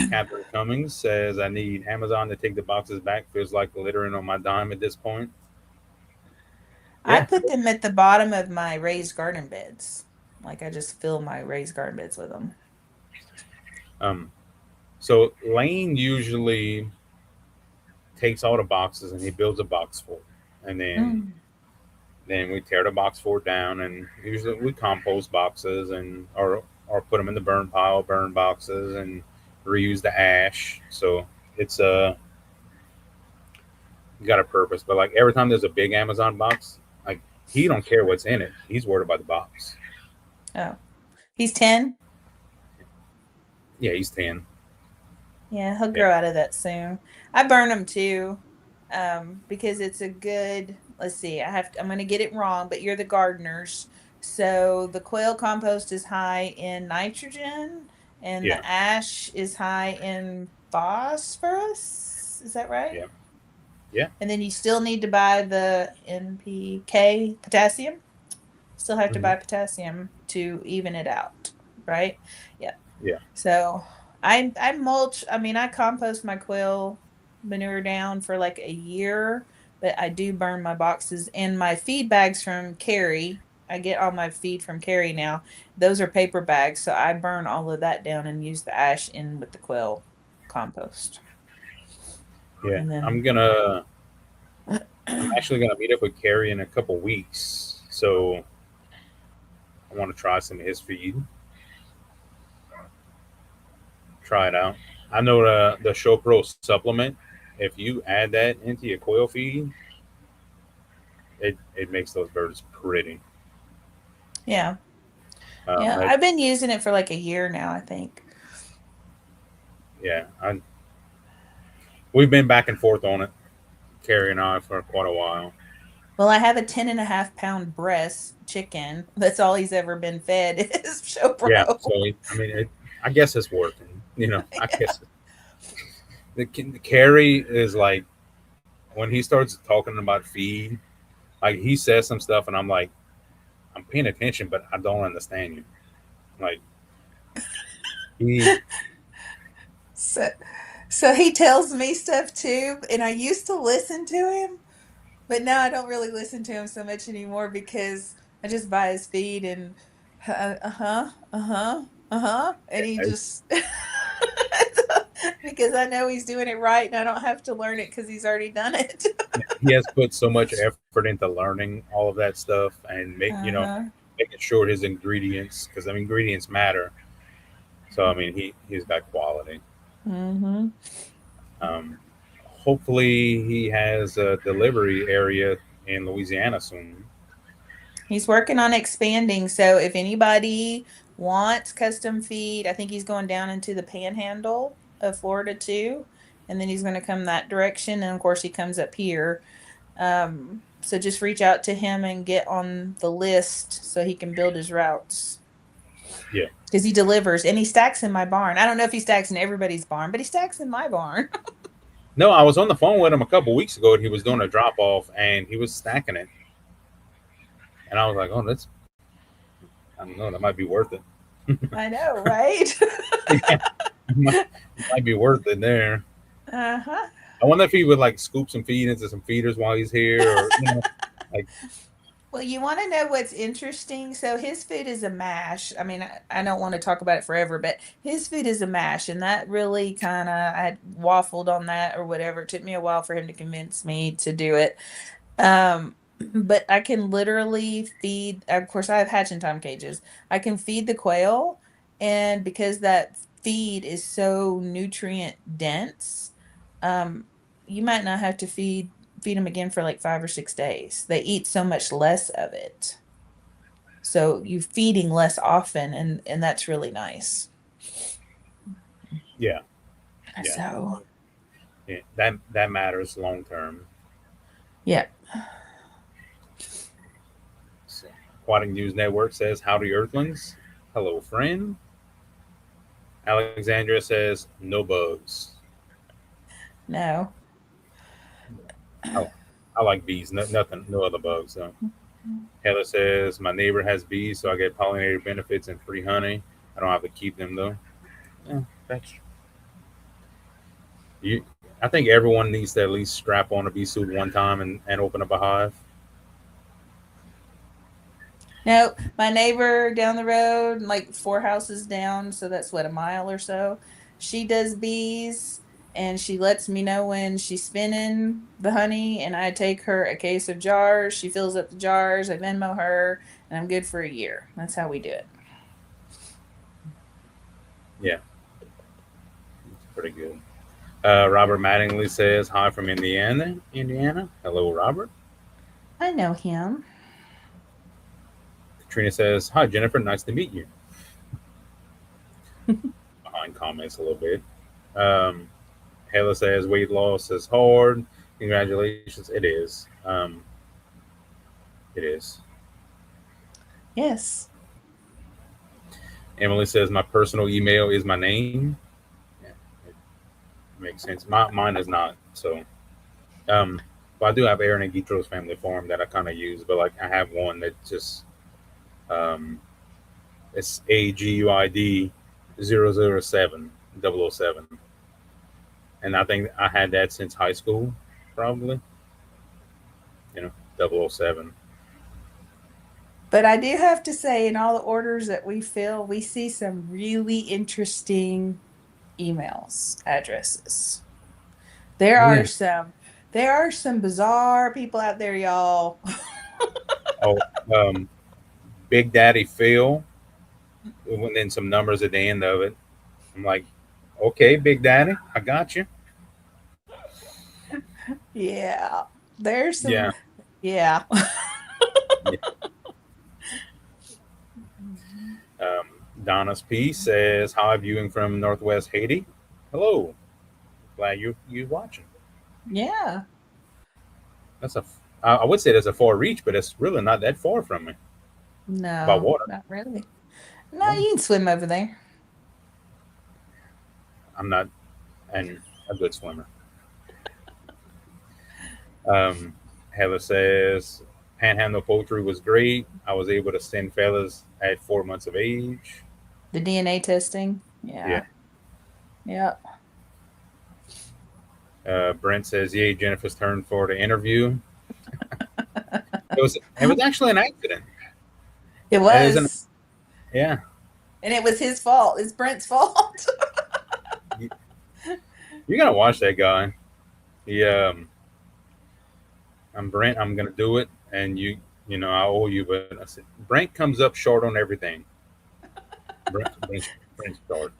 Catherine Cummings says, "I need Amazon to take the boxes back. Feels like littering on my dime at this point." I Yeah. put them at the bottom of my raised garden beds. Like I just fill my raised garden beds with them. Um. So Lane usually takes all the boxes and he builds a box fort, and Mm. then we tear the box fort down, and usually we compost boxes and or put them in the burn pile, burn boxes, and reuse the ash. So it's got a purpose. But like every time there's a big Amazon box, like he don't care what's in it. He's worried about the box. Oh, he's 10. Yeah, he's 10. Yeah, he'll Yeah, grow out of that soon. I burn them too, because it's a good. Let's see. I'm going to get it wrong, but you're the gardeners. So the quail compost is high in nitrogen, and yeah, the ash is high in phosphorus. Is that right? yeah, yeah. And then you still need to buy the NPK potassium. Still have to Hmm. buy potassium to even it out, right? Yeah. Yeah, So I mulch. I mean, I compost my quail manure down for like a year, but I do burn my boxes and my feed bags from Carrie. I get all my feed from Carrie now. Those are paper bags, so I burn all of that down and use the ash in with the quail compost. yeah. And then I'm actually gonna meet up with Carrie in a couple weeks. So I want to try some of his feed. Try it out. I know the Show Pro supplement. If you add that into your quail feed, it makes those birds pretty. yeah, yeah, It, I've been using it for like a year now, I think. yeah, we've been back and forth on it, Carrie and I, for quite a while. Well, I have a 10.5 pound breast chicken. That's all he's ever been fed is Show Yeah, Pro. so I mean, I guess it's working. I guess the Carrie is like when he starts talking about feed, like he says some stuff, and I'm like, I'm paying attention, but I don't understand you. Like he, So, so he tells me stuff too, and I used to listen to him, but now I don't really listen to him so much anymore because I just buy his feed and uh-huh, uh-huh, uh-huh, and he just because I know he's doing it right and I don't have to learn it because he's already done it. he has put so much effort into learning all of that stuff and Uh-huh. making sure his ingredients, because I mean ingredients matter. So I mean he's got quality. Mm-hmm. Um, Hopefully he has a delivery area in Louisiana soon. He's working on expanding. So if anybody wants custom feed, I think he's going down into the panhandle of Florida too. And then he's going to come that direction. And of course, he comes up here. So just reach out to him and get on the list so he can build his routes. Yeah. Because he delivers and he stacks in my barn. I don't know if he stacks in everybody's barn, but he stacks in my barn. No, I was on the phone with him a couple weeks ago, and he was doing a drop off, and he was stacking it, and I was like, oh, that's I don't know, that might be worth it. I know, right? Yeah, it might be worth it there. Uh-huh. I wonder if he would like scoop some feed into some feeders while he's here, or like Well, you want to know what's interesting? So his food is a mash. I mean, I don't want to talk about it forever, but his food is a mash, and that really kind of I had waffled on that or whatever. It took me a while for him to convince me to do it. But I can literally feed. Of course, I have hatching time cages. I can feed the quail, and because that feed is so nutrient dense, um, you might not have to feed them again for like 5 or 6 days. They eat so much less of it. So you're feeding less often and that's really nice. yeah, yeah, So Yeah, that matters long term. Yeah. So, Aquatic News Network says, "Howdy, Earthlings. Hello, friend." Alexandria says, "No bugs." No. I, I like bees. Nothing, no other bugs. So. Heather says, "My neighbor has bees, so I get pollinator benefits and free honey. I don't have to keep them though." Yeah, that's you. I think everyone needs to at least strap on a bee suit one time and open up a hive. No, my neighbor down the road, like 4 houses down, so that's what, a mile or so. She does bees and she lets me know when she's spinning the honey, and I take her a case of jars. She fills up the jars, I Venmo her, and I'm good for a year. That's how we do it. Yeah, it's pretty good. Robert Mattingly says, "Hi from Indiana." Indiana. Hello, Robert. I know him. Katrina says, "Hi, Jennifer. Nice to meet you." Behind comments a little bit. Um, Hela says, "Weight loss is hard. Congratulations." It is. It is. Yes. Emily says, "My personal email is my name." Yeah, it makes sense. Mine is not. So, um, but I do have Aaron and Gitro's family farm that I kind of use. But like, I have one that just um, it's AGUID 007 007, and I think I had that since high school, probably. You know, 007. But I do have to say, in all the orders that we fill, we see some really interesting emails addresses. There are Really? some there are some bizarre people out there, y'all. Oh, um, Big Daddy Phil, and then some numbers at the end of it. I'm like, okay, Big Daddy, I got you. Yeah. There's Yeah. some, yeah. Yeah. Um, Donna's P says, "Hi, viewing from Northwest Haiti." Hello, glad you watching. Yeah. That's a I would say that's a far reach, but it's really not that far from me by No, water. not really. No, Yeah, you can swim over there. I'm not and a good swimmer. Um, Heather says, "Panhandle poultry was great. I was able to send fellas at 4 months of age." The DNA testing. Yeah. Yeah. Yeah. Brent says, "Yay, Jennifer's turn for the interview." It was actually an accident. It It isn't. was. Yeah. And it was his fault. It's Brent's fault. You, you gotta watch that guy. He I'm Brent. I'm gonna do it, and I owe you. But I said, Brent comes up short on everything. Brent's short.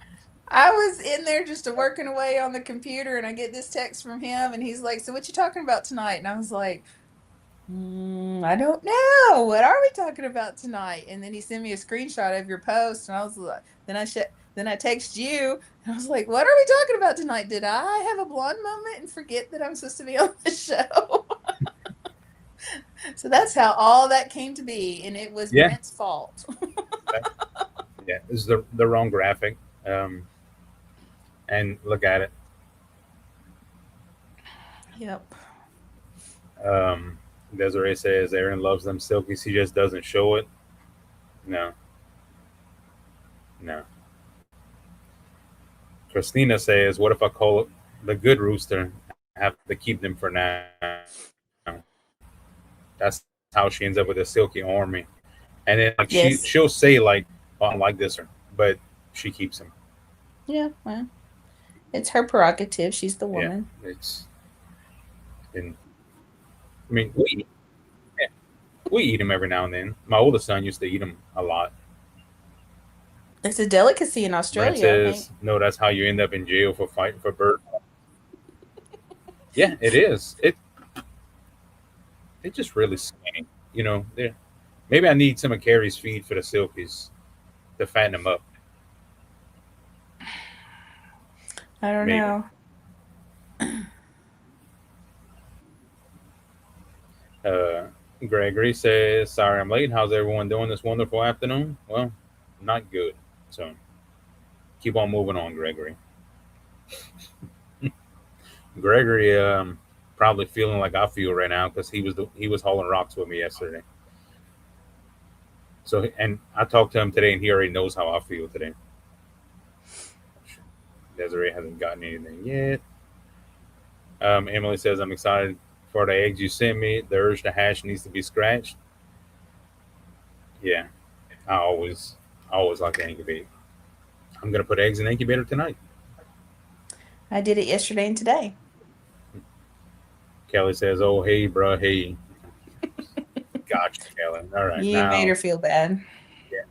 I was in there just working away on the computer, and I get this text from him, and he's like, "So what you talking about tonight?" And I was like, I don't know. What are we talking about tonight? And then he sent me a screenshot of your post, and I was like, then I text you, and I was like, "What are we talking about tonight? Did I have a blonde moment and forget that I'm supposed to be on the show?" So that's how all that came to be, and it was Yeah, Brent's fault. that, yeah. This is the wrong graphic. Um, and look at it. Yep. Um, Desiree says Aaron loves them silkies. He just doesn't show it. No, no. Christina says, "What if I call it the good rooster? I have to keep them for now." That's how she ends up with a silky army. And then like she'll say like, Yes. "Oh, I don't like this," or but she keeps them. Yeah. Well, it's her prerogative. She's the Yeah, woman. and I mean yeah, we eat them every now and then. My oldest son used to eat them a lot. It's a delicacy in Brent Australia, I think. says, "No, that's how you end up in jail for fighting for bird." Yeah, it is. It just really skinny. Maybe I need some of Carrie's feed for the silkies to fatten them up. I don't Maybe. know. Uh, Gregory says, "Sorry I'm late. How's everyone doing this wonderful afternoon?" Well, not good. So keep on moving on, Gregory. Gregory, probably feeling like I feel right now because he was hauling rocks with me yesterday. So and I talked to him today, and he already knows how I feel today. Desiree hasn't gotten anything yet. Emily says, "I'm excited for the eggs you sent me. The urge to hash needs to be scratched." Yeah, I always like to incubate. I'm gonna put eggs in the incubator tonight. I did it yesterday and today. Kelly says, "Oh hey, bro, hey." Gotcha, Kelly. All right, You made now, her feel bad. yeah.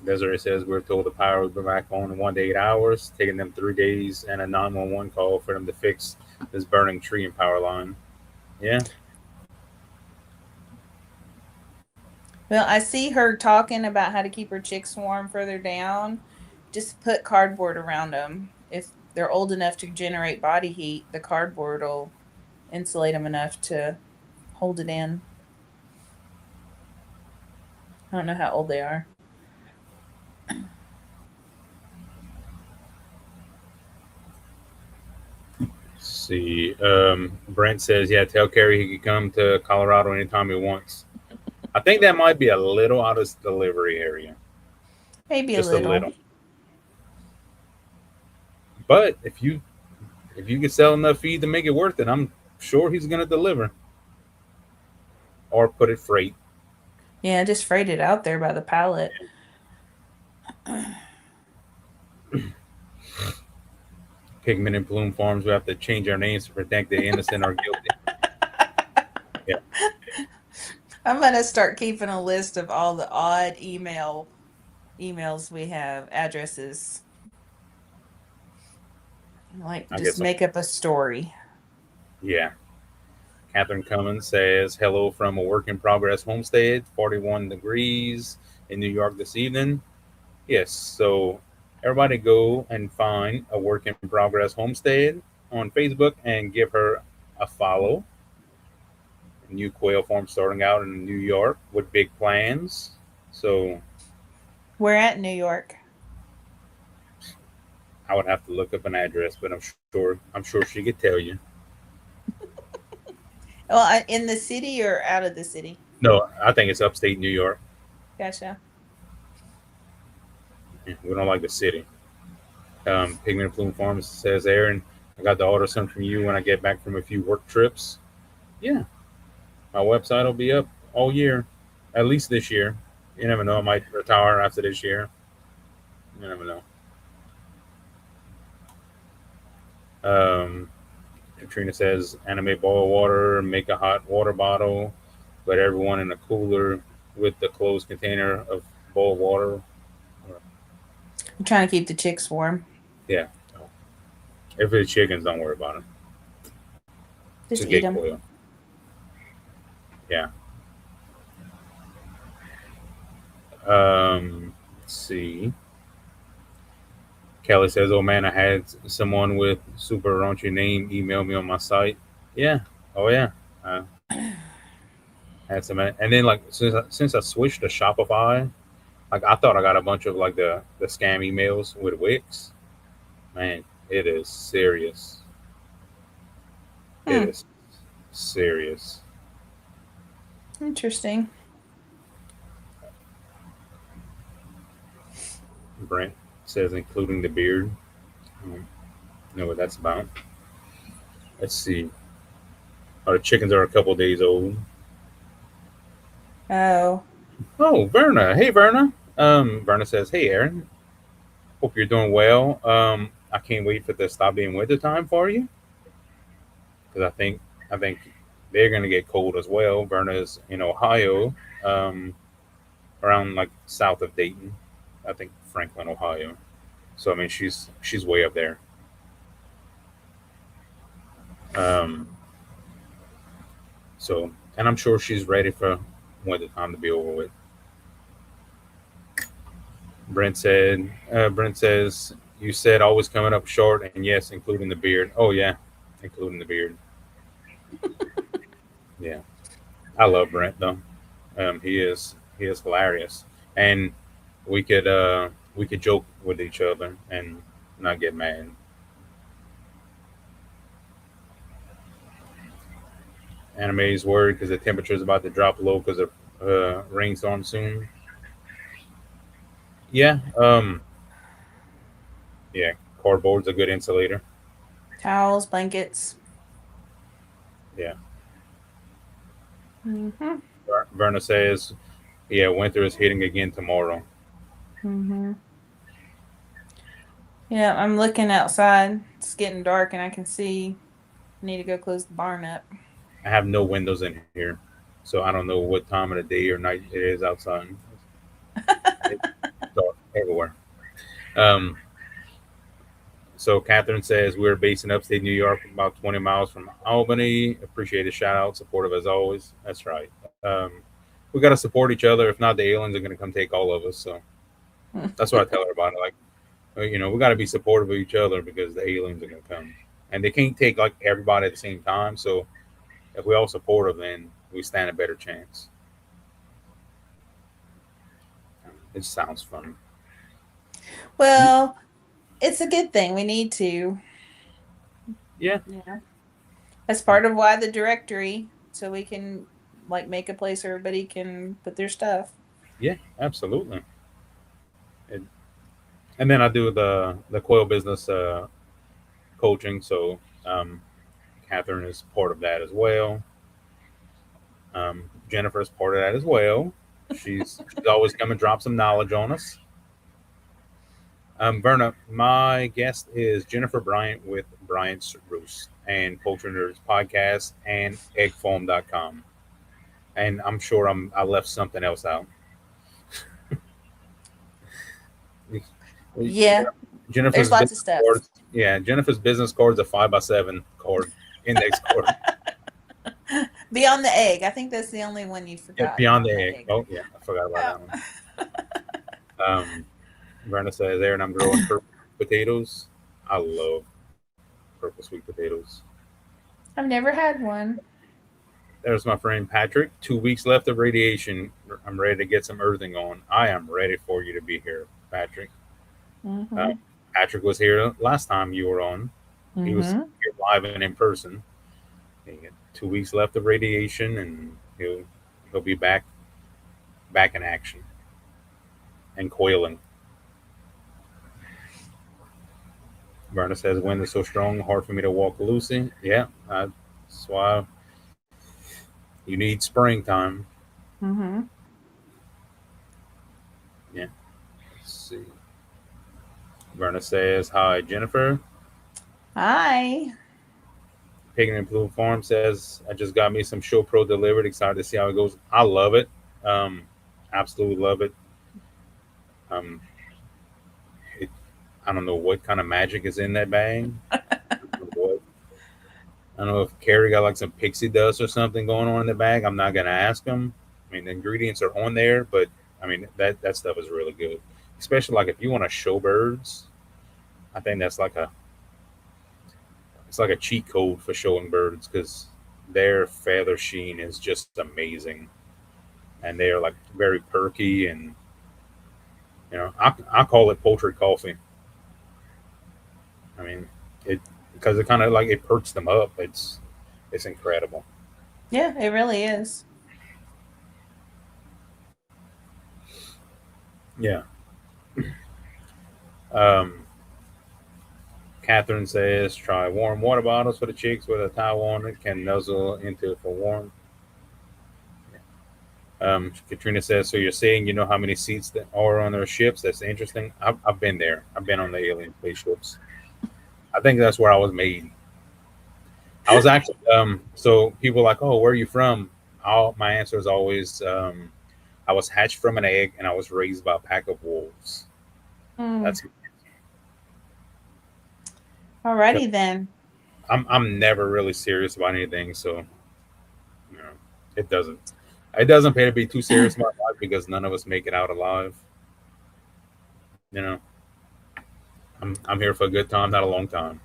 Desiree says we're told the power will be back on in 1 to 8 hours, taking them 3 days and a 911 call for them to fix this burning tree and power line. Yeah, Well, I see her talking about how to keep her chicks warm further down. Just put cardboard around them. If they're old enough to generate body heat, the cardboard will insulate them enough to hold it in. I don't know how old they are. see. Brent says, yeah, tell Kerry he can come to Colorado anytime he wants. I think that might be a little out of his delivery area, Maybe a just a little. little. But if you can sell enough feed to make it worth it, I'm sure he's gonna deliver or put it freight. Yeah, just freight it out there by the pallet. Pigment and Plume Farms, we have to change our names to protect the innocent or guilty. Yeah, I'm gonna start keeping a list of all the odd emails we have, addresses. Like I just guess. make up a story. Yeah. Catherine Cummins says, hello from a work in progress homestead, 41 degrees in New York this evening. Yes, so everybody go and find a work in progress homestead on Facebook and give her a follow. A new quail farm starting out in New York with big plans. So We're at New York. I would have to look up an address, but I'm sure she could tell you. Well, in the city or out of the city? No, I think it's upstate New York. Gotcha. Yeah, we don't like the city. Pigment Plume Farms says, Aaron, I got the order sent from you when I get back from a few work trips. Yeah, my website will be up all year, at least this year. You never know. I might retire after this year. You never know. Um, Katrina says, animate boil water, make a hot water bottle, put everyone in a cooler with the closed container of boiled water. I'm trying to keep the chicks warm. Yeah. If it's chickens, don't worry about it. Just Just eat get them. quail. Yeah. Let's see. Kelly says, "Oh man, I had someone with super raunchy name email me on my site." Yeah. Oh yeah. I had some, and then like since I switched to Shopify, like I thought I got a bunch of like the scam emails with Wix. Man, it is serious. It Hmm. is serious. Interesting. Brent says, including the beard. Know what that's about. Let's see. Our chickens are a couple days old. Oh, Oh, Verna. Hey, Verna. Verna says, "Hey, Aaron. Hope you're doing well. I can't wait for the stop being winter time for you because I think they're gonna get cold as well. Verna's in Ohio, um, around like south of Dayton. I think Franklin, Ohio. So I mean, she's way up there. Um, so and I'm sure she's ready for winter time to be over with." Brent says, "You said always coming up short, and yes, including the beard. Oh yeah, including the beard. Yeah, I love Brent though. He is hilarious, and we could joke with each other and not get mad. Anime's worried because the temperature is about to drop low because of rainstorm soon. Yeah, yeah. Cardboard's a good insulator. Towels, blankets. Yeah. Mhm. Verna says, yeah, winter is hitting again tomorrow. Mhm. Yeah, I'm looking outside. It's getting dark, and I can see. I need to go close the barn up. I have no windows in here, so I don't know what time of the day or night it is outside. It's dark everywhere. Um, so Catherine says we're based in upstate New York, about 20 miles from Albany. Appreciate a shout out, supportive as always. That's right. We got to support each other. If not, the aliens are going to come take all of us. So that's what I tell her about it. Like, we got to be supportive of each other because the aliens are going to come, and they can't take like everybody at the same time. So if we all support them, then we stand a better chance. It sounds fun. Well, it's a good thing. We need to. Yeah, Yeah. That's part of why the directory, so we can like make a place where everybody can put their stuff. yeah, absolutely. And then I do the quail business coaching. So Catherine is part of that as well. Jennifer's part of that as well. She's always come and drop some knowledge on us. Verna, my guest is Jennifer Bryant with Bryant's Roost and Poultry Nerds Podcast and eggfoam.com. And I'm sure I left something else out. Yeah, Jennifer's there's lots of business stuff. cards. Yeah, Jennifer's business card is a 5x7 card, index card. Beyond the egg. I think that's the only one you Yeah, forgot. beyond the Beyond the egg. egg. Oh yeah, I forgot about that one. Yeah. Brenda says there, and I'm growing purple potatoes. I love purple sweet potatoes. I've never had one. There's my friend Patrick. 2 weeks left of radiation. I'm ready to get some earthing on. I am ready for you to be here, Patrick. Uh, Mhm. Patrick was here last time you were on. He was Mhm. here live and in person. He got 2 weeks left of radiation, and he'll be back in action and coiling. Verna says wind is so strong, hard for me to walk Lucy. Yeah, that's why you need springtime. Mhm. Yeah. Let's see. Verna says hi, Jennifer. Hi. Pagan and Blue Farm says I just got me some Show Pro delivered. Excited to see how it goes. I love it. Um, Absolutely love it. Um, it. I don't know what kind of magic is in that bag. What I don't know if Carrie got like some pixie dust or something going on in the bag. I'm not gonna ask him. I mean, the ingredients are on there, but I mean that stuff is really good. Especially like if you want to show birds, I think that's like a it's like a cheat code for showing birds because their feather sheen is just amazing, and they are like very perky and I call it poultry coffee. I mean it because it kind of like it perks them up. It's incredible. Yeah, it really is. Yeah. Um, Catherine says try warm water bottles for the chicks with a towel on it. Can nuzzle into it for warm. Katrina says, so you're saying you know how many seats that are on their ships? That's interesting. I've been there. I've been on the alien spaceships. I think that's where I was made. I was actually so people are like, oh, where are you from? All my answer is always I was hatched from an egg and I was raised by a pack of wolves. Mm. That's because Alrighty then. I'm never really serious about anything, so you know, it doesn't it doesn't pay to be too serious about life because none of us make it out alive. You know, I'm here for a good time, not a long time.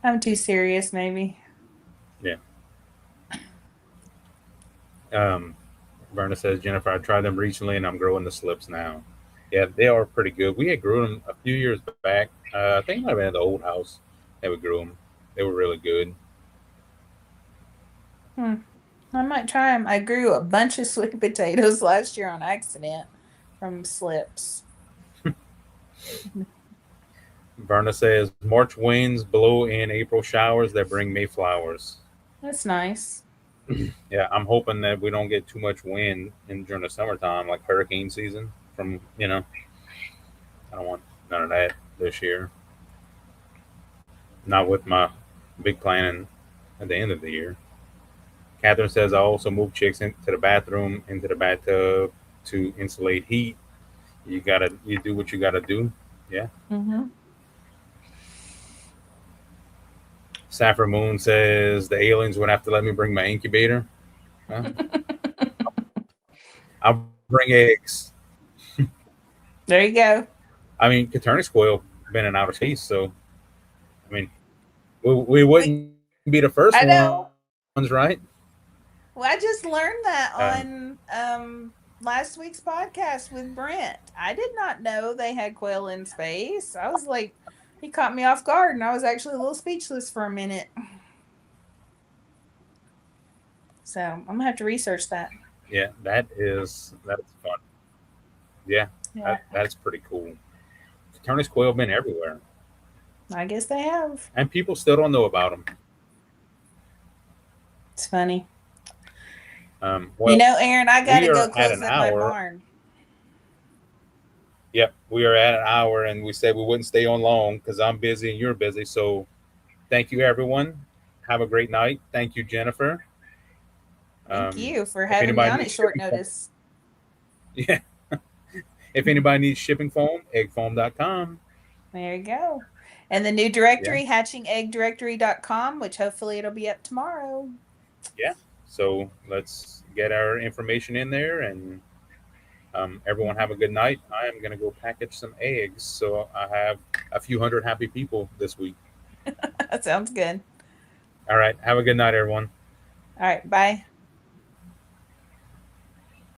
I'm too serious, maybe. Yeah. Um, Verna says, Jennifer, I tried them recently and I'm growing the slips now. Yeah, they are pretty good. We had grew them a few years back. I think it might have been at the old house that we grew them. They were really good. Hmm. I might try them. I grew a bunch of sweet potatoes last year on accident from slips. Verna says, March winds blow in April showers that bring May flowers. That's nice. Yeah, I'm hoping that we don't get too much wind during the summertime, like hurricane season. I don't want none of that this year. Not with my big planning at the end of the year. Catherine says, I also move chicks into the bathroom, into the bathtub to insulate heat. You do what you gotta do. Yeah. Hmm. Saffron Moon says the aliens would have to let me bring my incubator. Huh? I'll bring eggs. There you go. I mean, Caternix coil been in outer space, so I mean, we We, wouldn't be the first ones, I right? know. Well, I just learned that on last week's podcast with Brent. I did not know they had quail in space. I was like, he caught me off guard, and I was actually a little speechless for a minute. So I'm gonna have to research that. Yeah, that is fun. Yeah, Yeah, that's pretty cool. Caternix coil been everywhere, I guess they have. and people still don't know about them. It's funny. Well, Aaron, I we gotta are go at close an up my hour. barn. Yep, we are at an hour, and we said we wouldn't stay on long because I'm busy and you're busy. So, thank you, everyone. Have a great night. Thank you, Jennifer. Thank you for If having me anybody on needs at short shipping foam, notice. yeah. If anybody needs shipping foam, eggfoam.com. There you go. And the new Yeah, directory, hatchingeggdirectory.com, which hopefully it'll be up tomorrow. yeah. So let's get our information in there, and everyone have a good night. I am gonna go package some eggs, so I have a few hundred happy people this week. That sounds good. All right, have a good night, everyone. All right, bye.